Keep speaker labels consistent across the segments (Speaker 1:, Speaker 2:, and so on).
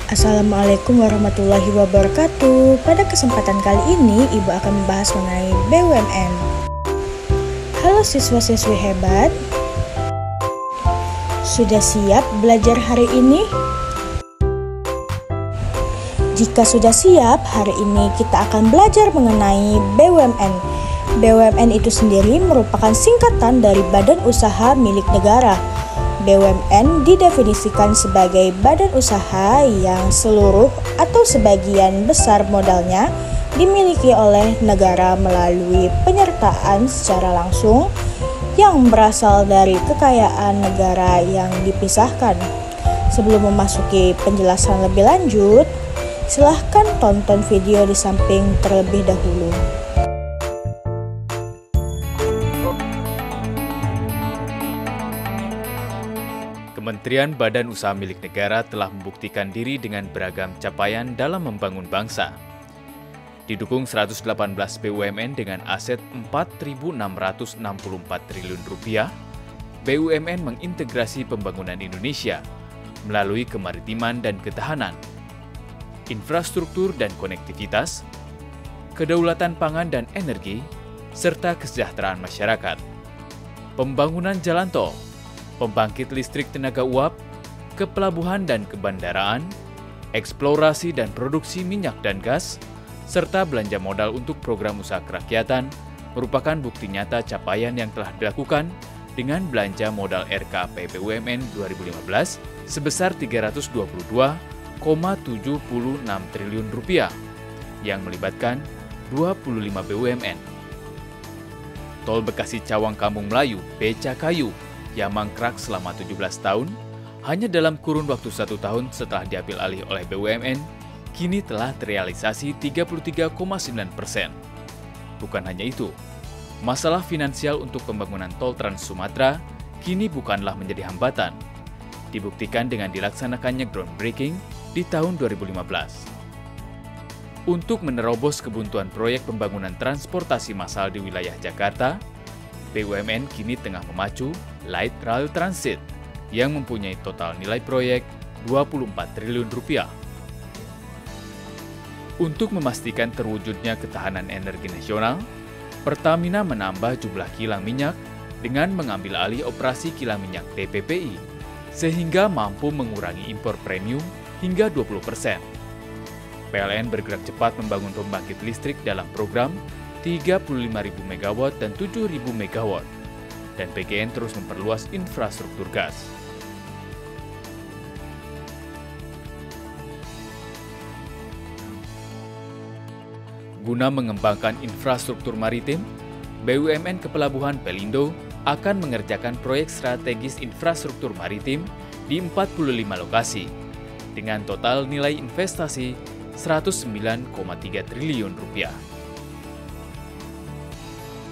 Speaker 1: Assalamualaikum warahmatullahi wabarakatuh. Pada kesempatan kali ini, Ibu akan membahas mengenai BUMN. Halo siswa-siswi hebat, sudah siap belajar hari ini? Jika sudah siap, hari ini kita akan belajar mengenai BUMN. BUMN itu sendiri merupakan singkatan dari Badan Usaha Milik Negara. BUMN didefinisikan sebagai badan usaha yang seluruh atau sebagian besar modalnya dimiliki oleh negara melalui penyertaan secara langsung yang berasal dari kekayaan negara yang dipisahkan. Sebelum memasuki penjelasan lebih lanjut, silahkan tonton video di samping terlebih dahulu.
Speaker 2: Kementerian Badan Usaha Milik Negara telah membuktikan diri dengan beragam capaian dalam membangun bangsa. Didukung 118 BUMN dengan aset Rp4.664 triliun, BUMN mengintegrasi pembangunan Indonesia melalui kemaritiman dan ketahanan, infrastruktur dan konektivitas, kedaulatan pangan dan energi, serta kesejahteraan masyarakat. Pembangunan jalan tol, pembangkit listrik tenaga uap, kepelabuhan dan kebandaraan, eksplorasi dan produksi minyak dan gas, serta belanja modal untuk program usaha kerakyatan merupakan bukti nyata capaian yang telah dilakukan dengan belanja modal RKAP BUMN 2015 sebesar Rp322,76 triliun yang melibatkan 25 BUMN. Tol Bekasi Cawang Kampung Melayu (BCKAYU) yang mangkrak selama 17 tahun, hanya dalam kurun waktu 1 tahun setelah diambil alih oleh BUMN, kini telah terrealisasi 33,9%. Bukan hanya itu, masalah finansial untuk pembangunan tol Trans Sumatera kini bukanlah menjadi hambatan. Dibuktikan dengan dilaksanakannya groundbreaking di tahun 2015. Untuk menerobos kebuntuan proyek pembangunan transportasi massal di wilayah Jakarta, BUMN kini tengah memacu Light Rail Transit yang mempunyai total nilai proyek Rp24 triliun. Untuk memastikan terwujudnya ketahanan energi nasional, Pertamina menambah jumlah kilang minyak dengan mengambil alih operasi kilang minyak TPPI, sehingga mampu mengurangi impor premium hingga 20%. PLN bergerak cepat membangun pembangkit listrik dalam program 35.000 MW dan 7.000 MW, dan PGN terus memperluas infrastruktur gas. Guna mengembangkan infrastruktur maritim, BUMN Kepelabuhan Pelindo akan mengerjakan proyek strategis infrastruktur maritim di 45 lokasi, dengan total nilai investasi Rp109,3 triliun.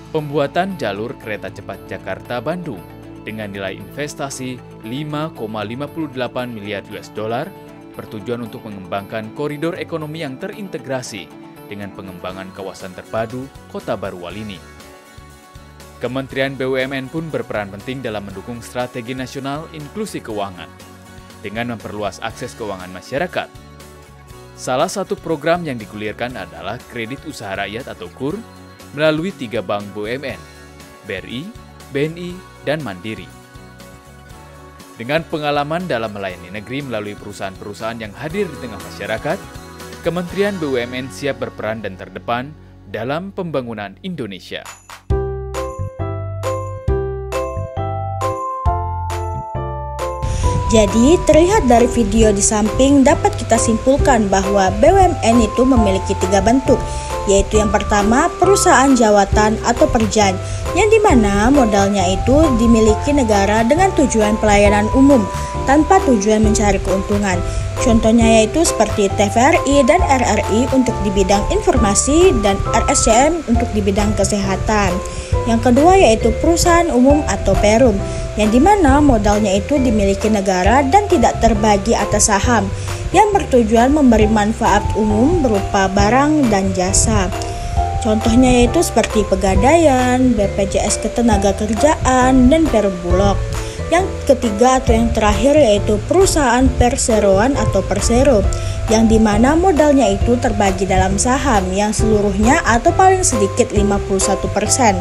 Speaker 2: Pembuatan jalur kereta cepat Jakarta-Bandung dengan nilai investasi $5,58 miliar bertujuan untuk mengembangkan koridor ekonomi yang terintegrasi dengan pengembangan kawasan terpadu Kota Baru Walini. Kementerian BUMN pun berperan penting dalam mendukung strategi nasional inklusi keuangan dengan memperluas akses keuangan masyarakat. Salah satu program yang digulirkan adalah Kredit Usaha Rakyat atau KUR melalui 3 bank BUMN, BRI, BNI, dan Mandiri. Dengan pengalaman dalam melayani negeri melalui perusahaan-perusahaan yang hadir di tengah masyarakat, Kementerian BUMN siap berperan dan terdepan dalam pembangunan Indonesia.
Speaker 1: Jadi, terlihat dari video di samping dapat kita simpulkan bahwa BUMN itu memiliki 3 bentuk, yaitu yang pertama perusahaan jawatan atau perjan, yang dimana modalnya itu dimiliki negara dengan tujuan pelayanan umum tanpa tujuan mencari keuntungan. Contohnya yaitu seperti TVRI dan RRI untuk di bidang informasi dan RSCM untuk di bidang kesehatan. Yang kedua yaitu perusahaan umum atau Perum, yang dimana modalnya itu dimiliki negara dan tidak terbagi atas saham, yang bertujuan memberi manfaat umum berupa barang dan jasa. Contohnya yaitu seperti Pegadaian, BPJS Ketenagakerjaan, dan Perum Bulog. Yang ketiga atau yang terakhir yaitu perusahaan perseroan atau persero, yang dimana modalnya itu terbagi dalam saham yang seluruhnya atau paling sedikit 51%,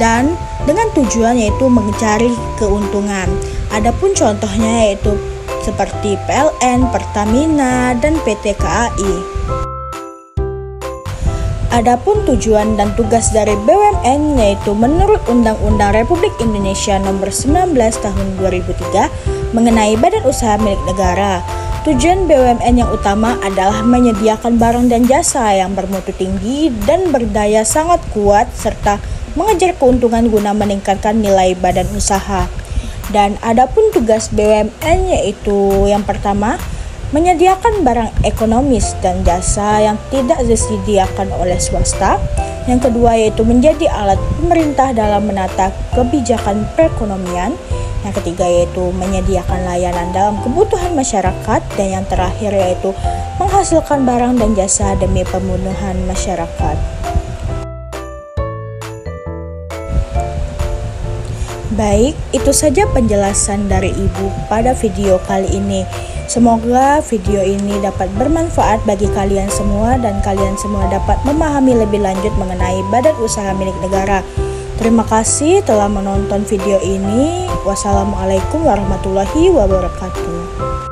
Speaker 1: dan dengan tujuan yaitu mencari keuntungan. Adapun contohnya yaitu seperti PLN, Pertamina, dan PT KAI. Adapun tujuan dan tugas dari BUMN yaitu menurut Undang-Undang Republik Indonesia Nomor 19 Tahun 2003 mengenai Badan Usaha Milik Negara. Tujuan BUMN yang utama adalah menyediakan barang dan jasa yang bermutu tinggi dan berdaya sangat kuat serta mengejar keuntungan guna meningkatkan nilai badan usaha. Dan adapun tugas BUMN yaitu yang pertama, menyediakan barang ekonomis dan jasa yang tidak disediakan oleh swasta. Yang kedua yaitu menjadi alat pemerintah dalam menata kebijakan perekonomian. Yang ketiga yaitu menyediakan layanan dalam kebutuhan masyarakat. Dan yang terakhir yaitu menghasilkan barang dan jasa demi pemenuhan masyarakat. Baik, itu saja penjelasan dari Ibu pada video kali ini. Semoga video ini dapat bermanfaat bagi kalian semua dan kalian semua dapat memahami lebih lanjut mengenai Badan Usaha Milik Negara. Terima kasih telah menonton video ini. Wassalamualaikum warahmatullahi wabarakatuh.